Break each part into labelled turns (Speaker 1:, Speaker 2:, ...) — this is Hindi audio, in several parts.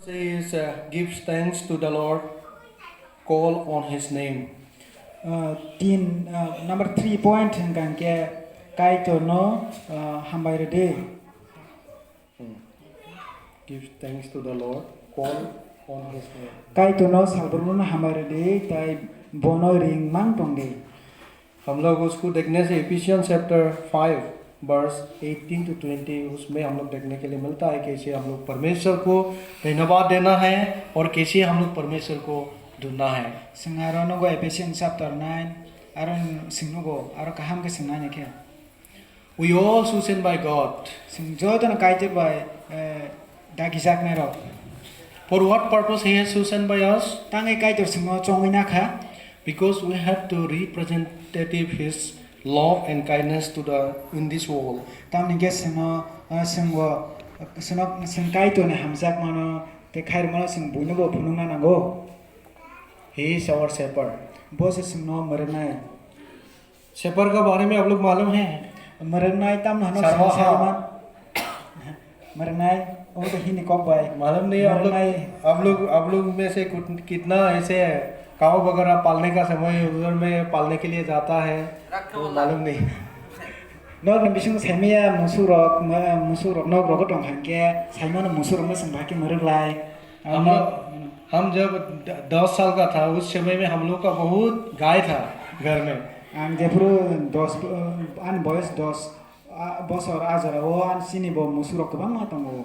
Speaker 1: Says gives thanks to the Lord, call on His name.
Speaker 2: Number 3 point hanggang ke kai to no hambai de
Speaker 1: Give thanks to the Lord, call on His name.
Speaker 2: kai to no salbrun hambai de tai bono ring mang tong de
Speaker 1: हम लोग उसको देखने से एफिशियंस चैप्टर 5 वर्स 18 to 20 उसमें हम लोग देखने के लिए मिलता है कैसे हम लोग परमेश्वर को धन्यवाद देना है और कैसे हम लोग परमेश्वर को ढूंढना है.
Speaker 2: singaro no go Ephesians chapter 9 aron singno go aro kaham ke singna ne ke
Speaker 1: We all chosen by God.
Speaker 2: sing jodan kai te bai dagi jak ne ro
Speaker 1: For what purpose He has chosen by us?
Speaker 2: tangai kai to singo chongoi na kha
Speaker 1: Because we have to representative His love and kindness to the in this world.
Speaker 2: tam ni ke singo sing kai to ne hamjak mano te khair mano sing buino bo phunung na nango
Speaker 1: He is our shepherd.
Speaker 2: bose singno marenai
Speaker 1: shaper के बारे में आप लोग मालूम है.
Speaker 2: marenai tam no
Speaker 1: Sarwa ha.
Speaker 2: marenai o to hini kok bai
Speaker 1: मालूम नहीं आप लोग में से कितना ऐसे काऊ वगैरह पालने का समय उधर में पालने के लिए जाता है तो मालूम नहीं.
Speaker 2: no na bising saimia musurok no rogo tong hangke saimano musurok me sing baki marenglai
Speaker 1: हम जब 10 साल का था उस समय में हम लोग का बहुत गाय था घर में.
Speaker 2: ang jepro 10 an boys 10 bosor azara o an sini bo musurok kabang matango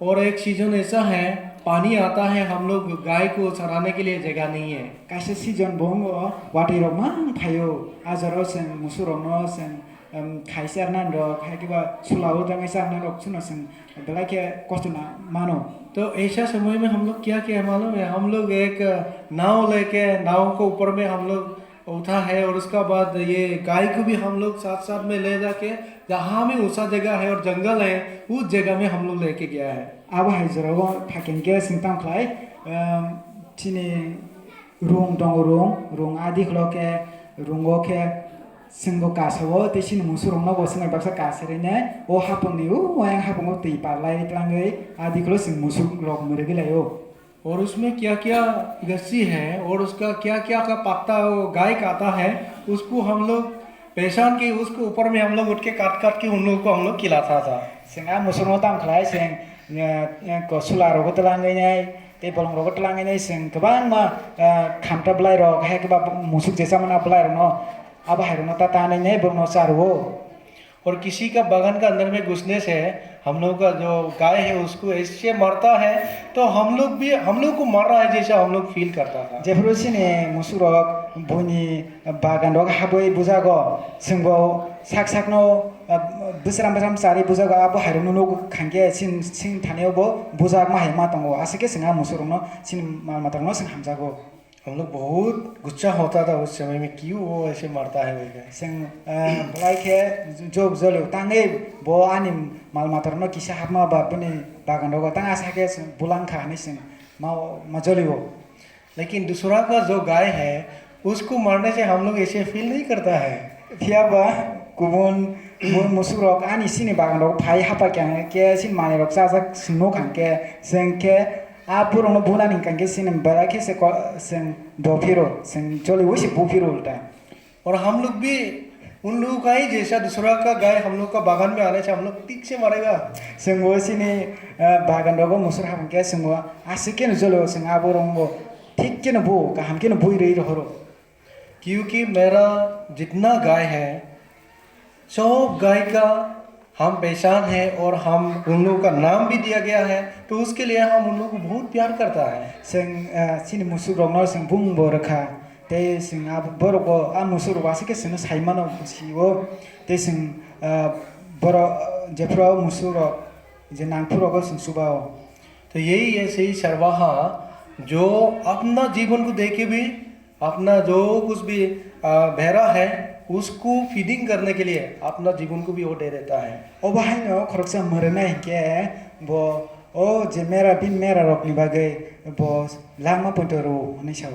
Speaker 1: और एक सीजन ऐसा है पानी आता है हम लोग गाय को चराने के लिए जगह नहीं है.
Speaker 2: kaise season bongo wati rok mang phayo azaro sing musurok no sing khaisar nan ro khaikiba sulao dangaisa nan rok suno sing belake kostuna mano
Speaker 1: तो ऐसा समय में हम लोग क्या किया मालूम है. हम लोग एक नाव लेके नाव को ऊपर में हम लोग उठा है और उसका बाद ये गाय को भी हम लोग साथ साथ में ले जाके जहाँ में ऊंचा जगह है और जंगल है उस जगह में हम लोग लेके गया है.
Speaker 2: abo haizaro phakenge sing tang khlai tini rung dong rung adi khloke rungo ke singbo kasabo te sin musurong no bo singai baksa kasere ne o hapong ni o yang hapong ti palai tlangai adi khlo sing musur rok mure gilayo
Speaker 1: और उसमें क्या क्या गस्सी है और उसका क्या क्या का पत्ता वो गाय खाता है उसको हम लोग पहचान के उसको ऊपर में हम लोग उठ के काट के उन लोगों को हम लोग खिलाता था.
Speaker 2: singa musurong tang khlai sing ko sula rok tlangai nai te bolong rok tlangai nai sing kabang ma khamta blai rok ha ke ba musuk jesa mana blai ro no aba hairo no ta ta nai nai bo no sarwo
Speaker 1: और किसी का बागान का अंदर में घुसने से हम लोग का जो गाय है उसको ऐसे मरता है तो हम लोग को मर रहा है जैसा हम लोग फील करता था.
Speaker 2: jefro sini musurok buni bagan rok haboi bujago singbo sak no bisram sari bujago abo hairo no khangke sing thaneo bo bujak ma hai ma tongo asike singa musurok no sin mal matang no sing hamjago
Speaker 1: हम लोग बहुत गुस्सा होता था उस समय में क्यों वो ऐसे मरता है बोल के.
Speaker 2: sing like job zolo tangai bo ani mal matar no kisa hapma ba pani bagan rok tang asake bulang kha ni sing ma jolibo
Speaker 1: लेकिन दूसरा का जो गाय है उसको मारने से हम लोग ऐसे फील नहीं करता है.
Speaker 2: thiaba kubun musurok ani sini bagan rok phai hapa ke sin mane rok sajak singno khangke sengke a purong no bulan ingkangke sin barake se sing bofiro sing joli wisi bofiro ulta
Speaker 1: और हम लोग भी उन लोगों का ही जैसा दूसरा का गाय हम लोग का बागान में आने से हम लोग ठीक से मारेगा.
Speaker 2: singbo sini bagan rok musur hapke singbo asike no jolo sing aborong bo ठीक के न बो कहम के न बोई रही रहो
Speaker 1: क्योंकि मेरा जितना गाय है सब गाय का हम पहचान है और हम उन लोगों का नाम भी दिया गया है तो उसके लिए हम उन लोगों को बहुत प्यार करता है.
Speaker 2: sing sini musur rok no sing bung bo rakha te sing ab borok bo a musur wasike sing saimano siwo te sing boro jefro musur je nangpuro go sing subao
Speaker 1: तो यही ऐसे ही सरवाहा जो अपना जीवन को देखे भी अपना जो कुछ भी बहरा है उसको फीडिंग करने के लिए अपना जीवन को भी वो दे देता है.
Speaker 2: o bahai no khoroksa marena ke bo o je mera bin mera rok ni bagai bo lama pontoro ni sao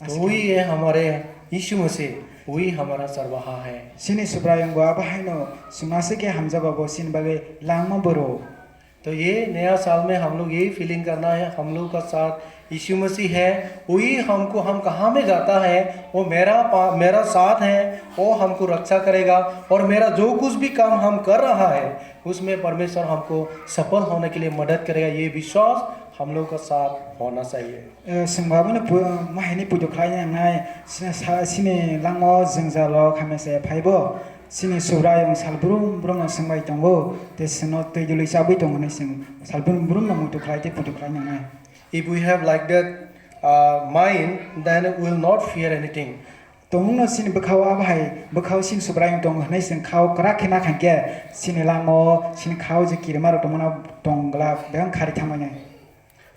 Speaker 1: तो वही है हमारे यीशु मसीह, वही हमारा सरवाहा है.
Speaker 2: sini subrayong go bahai no sumase ke hamja babo sin bagai langma boro
Speaker 1: तो तो ये नया साल में हम लोग यही फीलिंग करना है, हम लोग का साथ यीशु मसीह है, वही हमको हम कहाँ में जाता है वो मेरा साथ है, वो हमको रक्षा करेगा और मेरा जो कुछ भी काम हम कर रहा है उसमें परमेश्वर हमको सफल होने के लिए मदद करेगा। ये विश्वास हम लोग का साथ होना चाहिए।
Speaker 2: संभावना माहिनी पुजो खाई ना सिने लांगो जंजालो खामेसे फाइबो सिने सुरायं सालब्रुम ब्रुम संबाय दंगो ते सनो तैजुलै साबै दं होनै जों सालब्रुम ब्रुम नमुथु खायते पुजो खाई ना।
Speaker 1: If we have like that mind, then we will not fear anything.
Speaker 2: तोंनो सिने बखाव आबाय बखाव सिन सुब्रायं दं होनै जों खाव कराखेना खांके सिने लांगो सिने खाव जे किरमारो तमना दंगला बें खारि थामाने।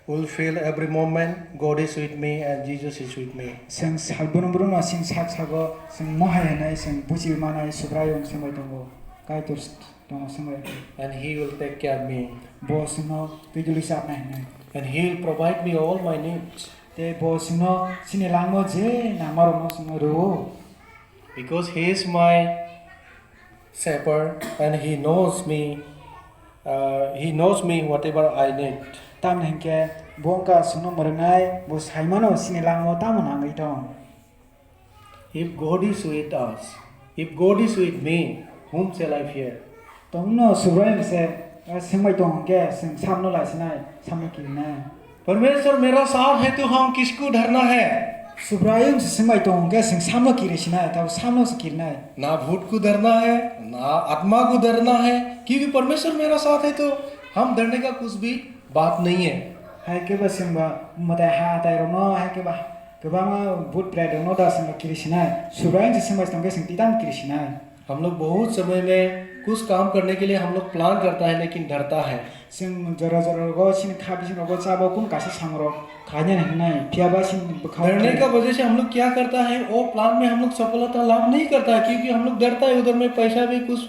Speaker 1: We'll feel every moment God is with me and Jesus is with me.
Speaker 2: जों सालब्रुम ब्रुम सिन साग सागो जों महायनाय जों बुजि मानाय सुब्रायं संबाय दंगो गायतुस दं संबाय।
Speaker 1: And He will take care of me.
Speaker 2: बसनो तैजुलै साबनाय।
Speaker 1: And He will provide me all my needs.
Speaker 2: ते बसनो सिने लांगो जे नामारो नो संगो रो।
Speaker 1: Because He is my shepherd and He knows me. He knows me whatever I need.
Speaker 2: ताम हेंके बोंका सुनो मरनाय बो साइमानो सिने लांगो ताम नांगै दं।
Speaker 1: If God is with us, if God is with me, whom shall I fear?
Speaker 2: तोंनो सुब्रायं से संबाय दं के जों सामनो लासिनाय सामनो किरनाय।
Speaker 1: परमेश्वर मेरा साथ है तो हम किसको डरना है?
Speaker 2: सुब्रायं से संबाय दं के जों सामनो किरिसिनाय ताव सामनो से किरनाय।
Speaker 1: ना भूत को डरना है, ना आत्मा को डरना है, क्योंकि परमेश्वर मेरा साथ है तो हम डरने का कुछ भी बात नहीं है।
Speaker 2: हाय के बस संबा मते हा ताय रोनो हाय के बा गोबां भूत प्रेत रोनो दा संबा किरिसिनाय सुब्रायं से संबाय दं के जों तिताम किरिसिनाय।
Speaker 1: हम लोग बहुत समय में कुछ काम करने के लिए हम लोग प्लान करता है लेकिन डरता है।
Speaker 2: जों जरा जरा गो सिन खाबिसिन गो चाबो कुन कासे सांगरो खाने हनाय फियाबा सिन बखाव
Speaker 1: डरने का वजह से हम लोग क्या करता है, वो प्लान में हम लोग सफलता लाभ नहीं करता है, क्योंकि हम लोग डरता है उधर में पैसा भी कुछ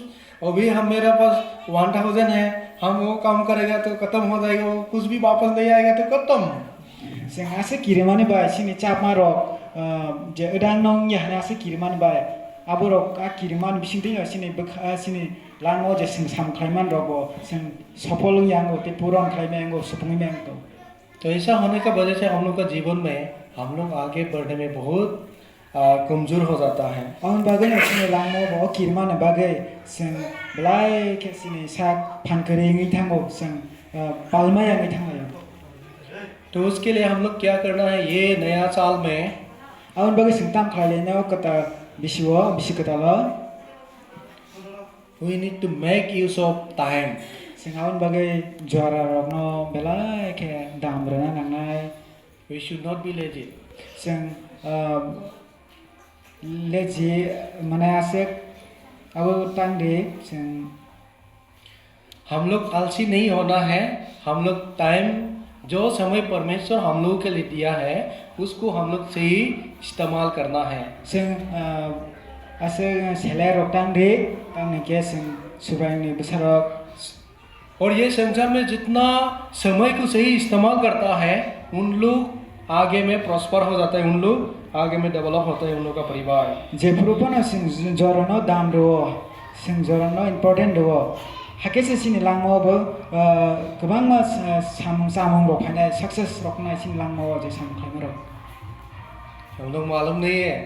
Speaker 1: अभी हम मेरे पास 1000 है, हम वो काम करेगा तो खत्म हो जाएगा, वो कुछ भी वापस नहीं आएगा तो खत्म।
Speaker 2: जों आसे किरिमानि बाय सिनि चापमारो जे उदान नंग याना आसे किरिमानि बाय आबोरो का किरिमान बिसिंथि सिनि बखा सिनि लांगो जे जों साम खायमान रगो जों सफल यांगो ते पुरन खायमेंगो सुपुंग मेंगो।
Speaker 1: तो ऐसा होने का वजह से हम लोग का जीवन में हम लोग आगे बढ़ने में बहुत कमजोर हो जाता है।
Speaker 2: आउन बागै सिनि लांगो बो किरिमान बागै जों ब्लाय के सिनि साक फानकरेङै थांगो जों पालमायाङै थांगो।
Speaker 1: तो उसके लिए हम लोग क्या करना है, ये नया साल में
Speaker 2: आउन बागै जों ताम खायलेनो कता बिसिवो बिसिकतालो
Speaker 1: we need to make use of time.
Speaker 2: जों आउन बागै जरा रगनो बेलाय के दामरना नांनाय।
Speaker 1: We should not be lazy.
Speaker 2: जों लेजि माने आसे अब टांगदे जों
Speaker 1: हम लोग आलसी नहीं होना है, हम लोग टाइम जो समय परमेश्वर हम लोगों के लिए दिया है उसको हम लोग सही इस्तेमाल करना है।
Speaker 2: जों आसे सेले रक्टांगदे टांगने के जों सुब्रायंनि बसारक
Speaker 1: और ये संसार में जितना समय को सही इस्तेमाल करता है उन लोग आगे में प्रॉस्पर हो जाता है, उन लोग आगे में डेवलप होता है, उन लोग का परिवार।
Speaker 2: जेफुरुपन जों जरनो दाम दो जों जरनो इम्पोर्टेन्ट दो हाकेसे सिनि लांगोबो गोबां सामुं रखायनाय सक्सेस रखनाय सिनि लांगो जे सामुं खायमरो।
Speaker 1: हम लोग मालूम नहीं है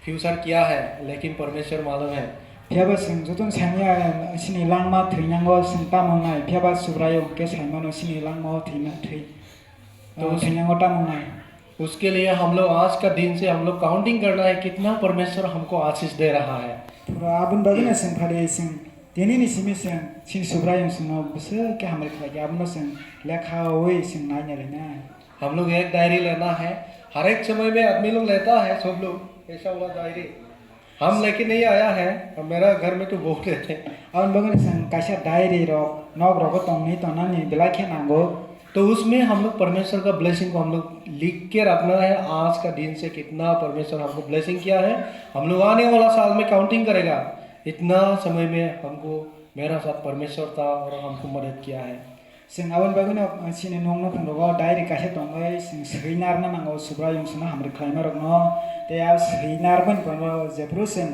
Speaker 1: फ्यूचर क्या है, लेकिन परमेश्वर मालूम है।
Speaker 2: फियाबा जों जतन सानिया सिनि लांगमा थैनांगो जों तामंनाय फियाबा सुब्रायो के साइमानो सिनि लांगमा थैना थै तो थैनांगो तामंनाय।
Speaker 1: उसके लिए हम लोग आज का दिन से हम लोग काउंटिंग करना है कितना परमेश्वर हमको आशीष दे रहा है।
Speaker 2: पूरा आबन बागना जों फाले जों देनिनि सिमि जों सिनि सुब्रायो जों बसो के हमरे खाय आबनो जों लेखा ओइ जों नायना लेना।
Speaker 1: हम लोग एक डायरी लेना है, हर एक समय में आदमी लोग लेता है, सब लोग ऐसा वाला डायरी हम लेके नहीं आया है, और मेरा घर में तो बहुत लेते हैं।
Speaker 2: आबन बागना जों काशा डायरी रो नग रगो तंगनि तनानि बेलाखे नांगो
Speaker 1: तो उसमें हम लोग परमेश्वर का ब्लेसिंग को हम लोग लिख के रखना है, आज का दिन से कितना परमेश्वर हमको ब्लेसिंग किया है। हम लोग आने वाला साल में काउंटिंग करेगा इतना समय में हमको मेरा साथ परमेश्वर था और हमको मदद किया है।
Speaker 2: जों आबन बागना सिनि नंग नखंदगो डायरी काशा तंगै जों सैनारना नांगो सुब्रायो जों हमरे खायमारगनो ते आ सैनारबन बनो जेफ्रु जों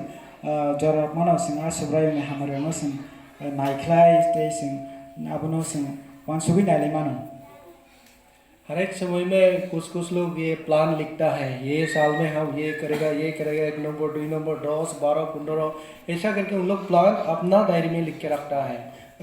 Speaker 2: जरक मनो जों आ सुब्रायो हमरेनो जों नायख्लाय ते जों आबनो जों wansugui nalai mano.
Speaker 1: हर एक समय में कुछ कुछ लोग ये प्लान लिखता है, ये साल में हम ये करेगा, 1 नंबर 2 नंबर 10 12 15 ऐसा करके उन लोग प्लान अपना डायरी में लिख के रखता है.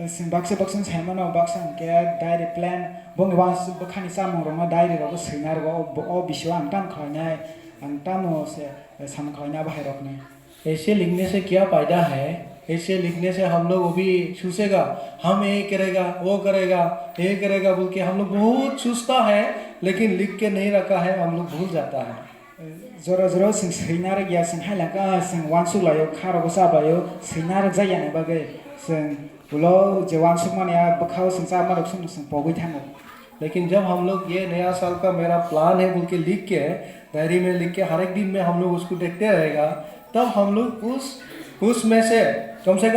Speaker 2: Sing baksa baksa saimano baksa ke diary plan bongi wans bakhani samong ronga diary ro seinar go o biswa angtam khainai angtamo se sam khaina bahai rokne.
Speaker 1: ऐसे लिखने से क्या फायदा है? ऐसे लिखने से हम लोग अभी सोचेगा, हम ये करेगा, वो करेगा, ये करेगा बोल के हम लोग बहुत सोचता है, लेकिन लिख के नहीं रखा है, हम लोग भूल जाता है.
Speaker 2: Zoro zoro sing seinar ya sing hailaka sing wansuk layo kharo go sabayo seinar jaya ne bagai sing ulo je wansuk mane ya bakhao sing sa ma sing sing pogui thango.
Speaker 1: लेकिन जब हम लोग ये नया साल का मेरा प्लान है बोल के लिख के डायरी में लिख के हर एक दिन में हम लोग उसको देखते रहेगा, तब हम लोग उसमें से कम 10